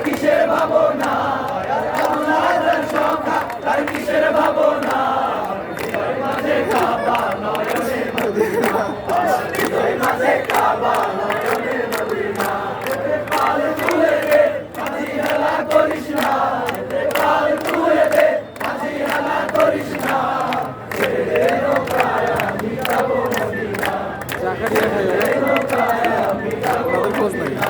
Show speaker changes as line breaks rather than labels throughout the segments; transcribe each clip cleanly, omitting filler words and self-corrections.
কিসের ভাবনা তার কিসের ভাবনা মাঝে কাবা নয়নে মদিনা মাঝে কাবা নয়নে মদিনা পাল তুলে দে মাঝি হেলা করিস না পাল তুলে দে মাঝি হেলা করিস না ছেড়ে নৌকায় আমি যাব মদিনা নৌকায় আমি যাব মদিনা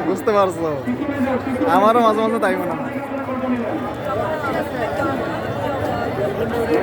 বুঝতে পারছো আমারও মাঝে মাঝে তাই মনে হয়।